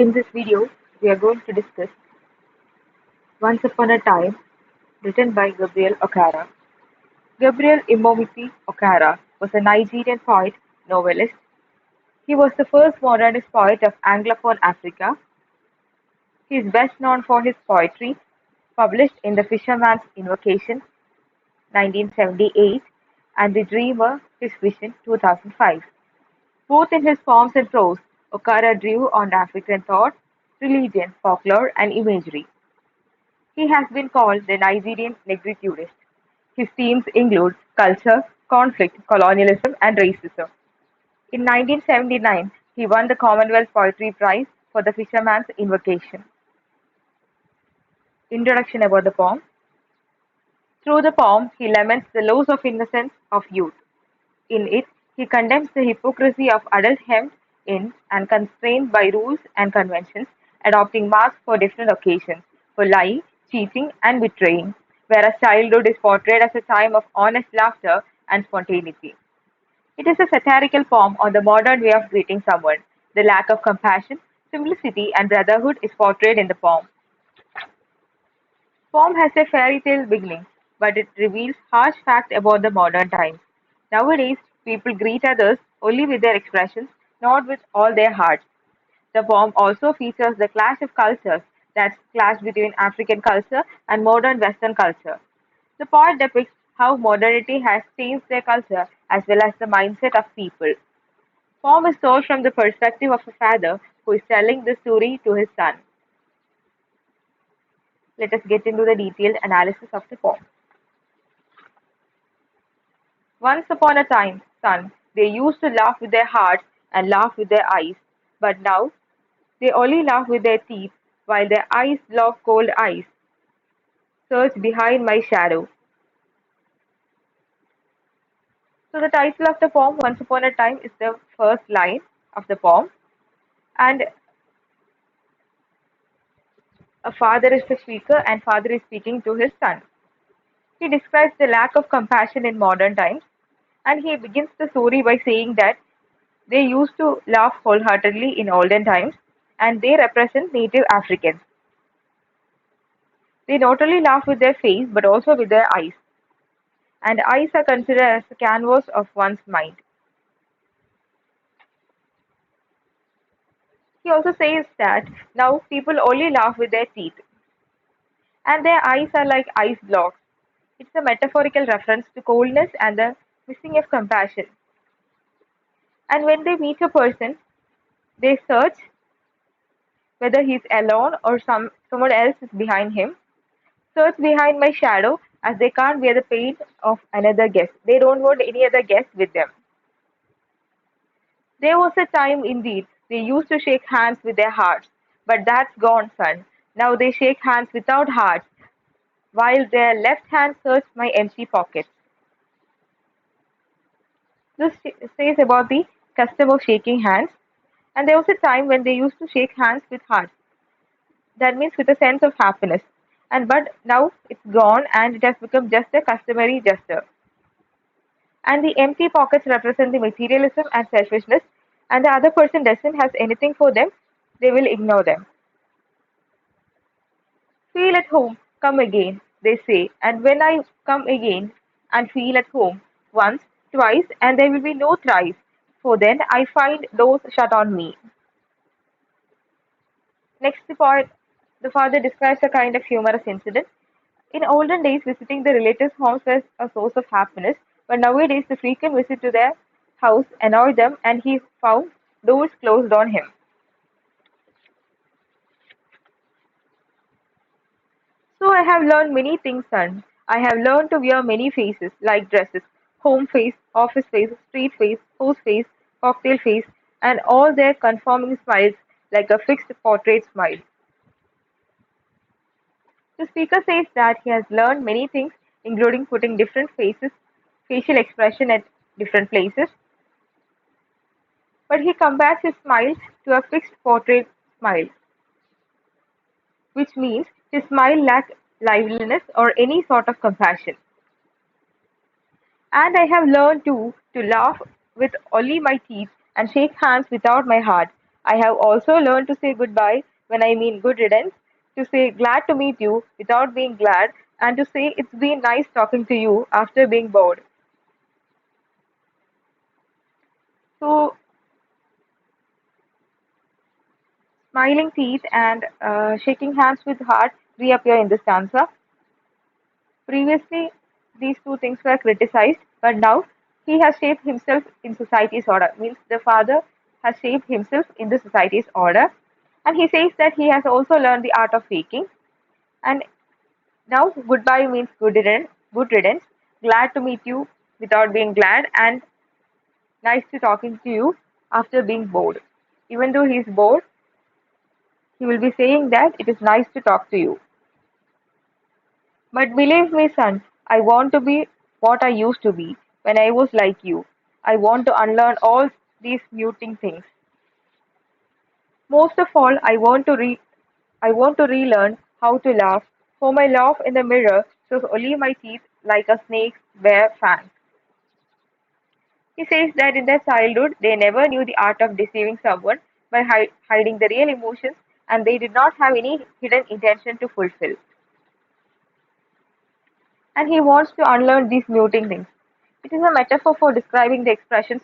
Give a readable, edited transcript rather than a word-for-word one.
In this video, we are going to discuss Once Upon a Time, written by Gabriel Okara. Gabriel Imomisi Okara was a Nigerian poet, novelist. He was the first modernist poet of Anglophone Africa. He is best known for his poetry, published in The Fisherman's Invocation, 1978, and The Dreamer, His Vision, 2005. Both in his poems and prose, Okara drew on African thought, religion, folklore, and imagery. He has been called the Nigerian negritude. His themes include culture, conflict, colonialism, and racism. In 1979, he won the Commonwealth Poetry Prize for The Fisherman's Invocation. Introduction about the poem. Through the poem, he laments the loss of innocence of youth. In it, he condemns the hypocrisy of adults hemmed in and constrained by rules and conventions, adopting masks for different occasions, for lying, cheating, and betraying, whereas childhood is portrayed as a time of honest laughter and spontaneity. It is a satirical poem on the modern way of greeting someone. The lack of compassion, simplicity, and brotherhood is portrayed in the poem. Poem has a fairy tale beginning, but it reveals harsh facts about the modern times. Nowadays, people greet others only with their expressions, not with all their hearts. The poem also features the clash of cultures, that's clash between African culture and modern Western culture. The poet depicts how modernity has changed their culture as well as the mindset of people. Poem is told from the perspective of a father who is telling the story to his son. Let us get into the detailed analysis of the poem. Once upon a time, son, they used to laugh with their hearts and laugh with their eyes, but now they only laugh with their teeth, while their eyes love cold eyes. Search behind my shadow. So the title of the poem, Once Upon a Time, is the first line of the poem, and a father is the speaker, and father is speaking to his son. He describes the lack of compassion in modern times, and he begins the story by saying that they used to laugh wholeheartedly in olden times, and they represent native Africans. They not only laugh with their face but also with their eyes, and eyes are considered as the canvas of one's mind. He also says that now people only laugh with their teeth, and their eyes are like ice blocks. It's a metaphorical reference to coldness and the missing of compassion. And when they meet a person, they search whether he's alone or someone else is behind him. Search behind my shadow as they can't bear the pain of another guest. They don't want any other guest with them. There was a time indeed they used to shake hands with their hearts, but that's gone, son. Now they shake hands without hearts, while their left hand searches my empty pockets. This says about the custom of shaking hands, and there was a time when they used to shake hands with hearts. That means with a sense of happiness. And but now it's gone and it has become just a customary gesture. And the empty pockets represent the materialism and selfishness, and the other person doesn't have anything for them, they will ignore them. Feel at home, come again, they say, and when I come again and feel at home, once, twice, and there will be no thrice, for then I find doors shut on me. Next, the father describes a kind of humorous incident. In olden days, visiting the relatives' homes was a source of happiness, but nowadays the frequent visit to their house annoyed them and he found doors closed on him. So I have learned many things, son. I have learned to wear many faces, like dresses, home face, office face, street face, house face, cocktail face, and all their conforming smiles like a fixed portrait smile. The speaker says that he has learned many things, including putting different faces, facial expression at different places, but he compares his smile to a fixed portrait smile, which means his smile lacks liveliness or any sort of compassion. And I have learned too to laugh with only my teeth and shake hands without my heart. I have also learned to say goodbye when I mean good riddance, to say glad to meet you without being glad, and to say it's been nice talking to you after being bored. So, smiling teeth and shaking hands with heart reappear in the stanza. Previously, these two things were criticized, but now he has shaped himself in society's order. Means the father has shaped himself in the society's order, and he says that he has also learned the art of faking. And now goodbye means good riddance. Glad to meet you without being glad, and nice to talking to you after being bored. Even though he is bored, he will be saying that it is nice to talk to you. But believe me, son, I want to be what I used to be when I was like you. I want to unlearn all these muting things. Most of all, I want to relearn how to laugh, for my laugh in the mirror shows only my teeth like a snake's bare fangs. He says that in their childhood they never knew the art of deceiving someone by hiding the real emotions, and they did not have any hidden intention to fulfill. And he wants to unlearn these muting things. It is a metaphor for describing the expressions